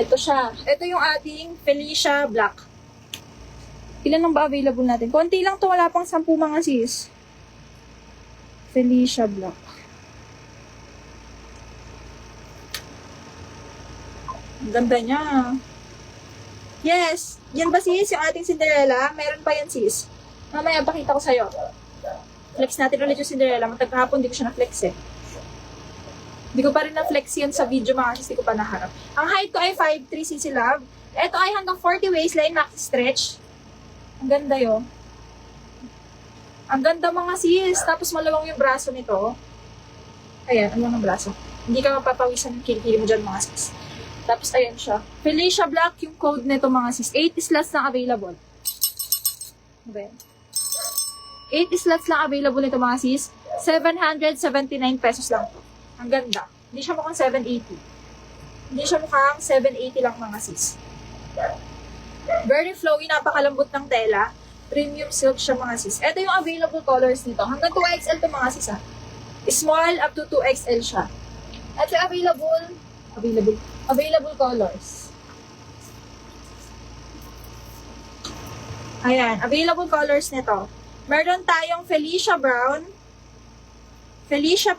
Ito siya. Ito yung ating Felicia Black. Ilan lang ba available natin? Konti lang to, wala pang 10 mga sis. Felicia Black. Ang ganda niya. Yes! Yan ba sis, yung ating Cinderella? Meron pa yan sis. Mamaya, pakita ko sa'yo. Flex natin ulit yung Cinderella. Matagkahapon, hindi ko siya na-flex eh. Hindi ko pa rin na-flex yan sa video mga sis, hindi ko pa naharap. Ang height ko ay 5'3", Sissy Love. Ito ay hanggang 40 waistline, maxi stretch. Ang ganda yun. Ang ganda mga sis. Tapos malawang yung braso nito. Ayan, ano yung braso. Hindi ka mapapawisan yung kilikili mo dyan mga sis. Tapos ayan siya. Felicia Black yung code nito mga sis. 8 slots lang available. Okay. 8 slots lang available nito mga sis. 779 pesos lang to. Ang ganda. Hindi siya mukhang 780. Hindi siya mukhang 780 lang mga sis. Very flowy, napakalambot ng tela. Premium silk siya mga sis. Ito yung available colors nito. Hanggang 2XL to mga sis ha. Small up to 2XL siya. Ito yung available colors. Ayan, available colors nito. Meron tayong Felicia Brown, Felicia Pink,